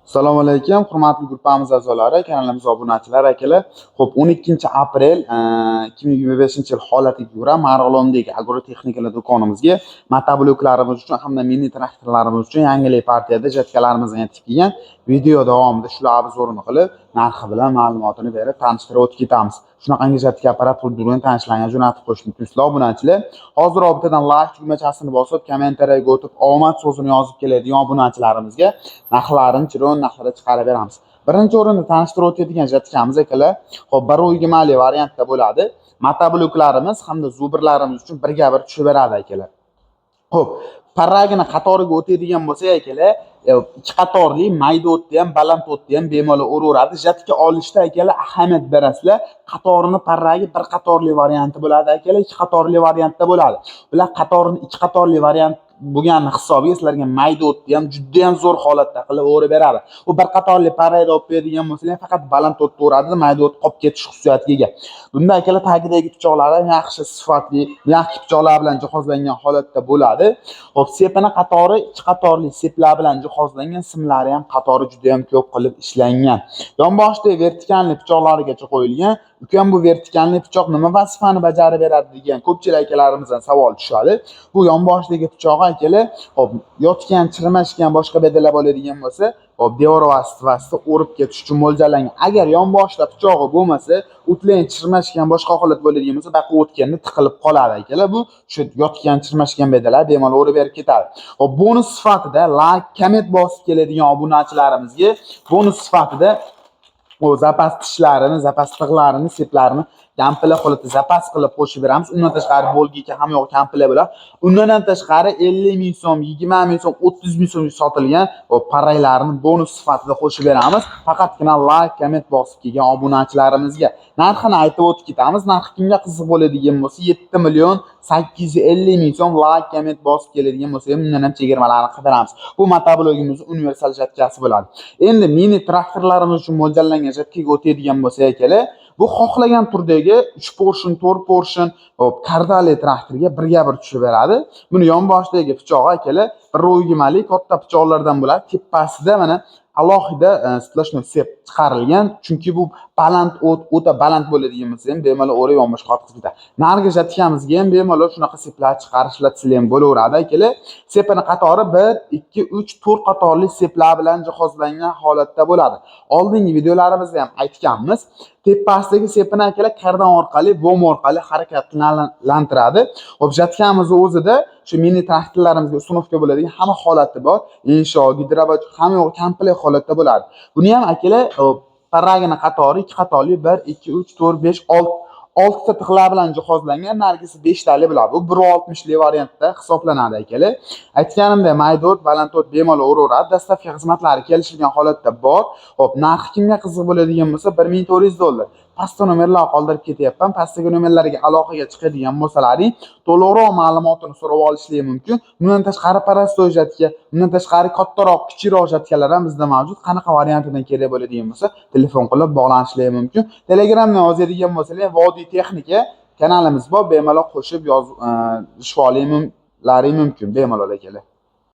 Assalomu alaykum, hurmatli guruhimiz a'zolari, kanalimiz obunachilar akalar. Xo'p, 12 aprel 2025-yil holatiga ko'ra Marg'ilondagi agrotexnikalar do'konimizga motobloklarimiz uchun hamda mini traktorlarimiz uchun yangilik partiyada jatkalarimizni yetib kelgan. Video davomida shular obzorini qilib, narxi bilan ma'lumotini berib, tanishtirib o'tib ketamiz. Shunaqangi jatka apparat pul tanishlangan jo'natib qo'yishni sizlar obunachilar. Hozir obitadan like tugmachasini bosib, kommentariyaga o'tib, omad so'zini yozib keladigan obunachilarimizga narxlarini narxlarda chiqarib beramiz. Birinchi o'rinda tanishtirib o'tadigan jatkamiz akalar, xo'p, bir o'ygimali variantda bo'ladi. Motobloklarimiz hamda zubirlarimiz uchun birga bir tushib beradi akalar. Xo'p, parragini qatoriga o'tadigan bo'lsak akalar, ikki qatorli mayda o'tda ham, baland o'tda ham bemalol uraveradi. Jatka olishda akalar ahamiyat berasizlar. Qatorini parragi bir qatorli varianti bo'ladi akalar, ikki qatorli variantda bo'ladi. Bular qatorini ikki qatorli variant bo'lgani hisobiga sizlarga mayda o'tda ham juda ham zo'r holatda qilib o'rib beradi. U bir qatorli parrayda olib beradigan bo'lsangiz, faqat baland o'tda uradi, mayda o't qolib ketish xususiyatiga ega. Bunda akalar tagidagi pichoqlari yaxshi sifatli, yaxshi pichoqlar bilan jihozlangan holatda bo'ladi. Xo'p, sepini qatori ikki qatorli seplar bilan jihozlangan, simlari ham qatori juda ham ko'p qilib ishlangan. Yonboshda vertikalli pichoqlarigacha qo'yilgan. Ukam, bu vertikalli pichoq nima vazifani bajarib beradi degan ko'pchilik akalarimizdan savol tushadi. Bu yonboshdagi pichoq akalar, hop, yotgan, chirmashgan boshqa bedalar bo'ladigan bo'lsa, hop, devor vositasi o'rib ketish uchun mo'ljallangan. Agar yonboshda pichog'i bo'lmasa, o'tlagan, chirmashgan boshqa holat bo'ladigan bo'lsa, baqa o'tganda tiqilib qoladi akalar. Bu shu yotgan, chirmashgan bedalar bemalol o'rib berib ketadi. Hop, bonus sifatida like, komment bosib keladigan obunachilarimizga bonus sifatida o zapas tishlarini, zapas tig'larini, seplarini kampila holatda zapas qilib qo'shib beramiz. Undan tashqari bo'lgiga ham yo'q kampila bilan. Undan tashqari 50 ming so'm, 20 ming so'm, 30 ming so'mga sotilgan parraylarni bonus sifatida qo'shib beramiz. Faqatgina like, komment bosib kelgan obunachilarimizga. Narxini aytib o'tib ketamiz. Narxi kimga qiziq bo'ladigan bo'lsa, 7 million 850 ming so'm like, komment bosib keladigan bo'lsa, bundan ham chegirmalarni qidiramiz. Bu motoblogimiz universal jatkasi bo'ladi. Endi mini traktorlarimiz uchun mo'ljallangan jatkaga o'tadigan bo'lsa akalar, bu xohlagan turdagi 3 portion, 4 portion kardali traktorga birga bir tushib beradi. Buni yonboshdagi pichog'i akalar, bir o'ygimali katta pichoqlardan bo'ladi. Tepasida mana alohida splashnoy sep chiqarilgan, chunki bu baland o'ta baland bo'ladigan bo'lsa ham bemalol o'rib yonboshga qotib ketadi. Narigi jatkamizga ham bemalol shunaqa seplar chiqarishlatsa ham bo'laveradi akalar. Sepini qatori 1, 2, 3, 4 qatorli seplar bilan jihozlangan holatda bo'ladi. Oldingi videolarimizda ham aytganmiz. Tepasidagi sepini akalar kardan orqali, vom orqali harakatlantiradi. Objatkamiz o'zida shu mini traktorlarimizga ustunovka bo'ladigan hamma holati bor. Insho, gidrobat hamma yo'q komplekt holatda bo'ladi. Buni ham akalar parragini qatori ikki qatorli 1, 2, 3, 4, 5, 6 ta tig'lar bilan jihozlangan, nargisi 5 tali bo'ladi. Bu 1.60 li variantda hisoblanadi akalar. Aytganimdek, maydot, balandot bemalol uraveradi. Dastlabki xizmatlari kelishilgan holatda bor. Hop, narxi kimga qiziq bo'ladigan bo'lsa, $1400. Pastda nomerlar qoldirib ketyapman. Pastdagi nomerlarga aloqaga chiqadigan bo'lsalaring, to'liqroq ma'lumotini so'rab olishingiz mumkin. Bundan tashqari parastoy jatka, bundan tashqari kattaroq, kichikroq jatkalar ham bizda mavjud. Qanaqa variantidan kerak bo'ladigan bo'lsa, telefon qilib bog'lanishingiz mumkin. Telegramdan yozadigan bo'lsangiz, Vodiy Texnika kanalimiz bor, bemalol qo'shib yozib olishinglar mumkin bemalol akalar.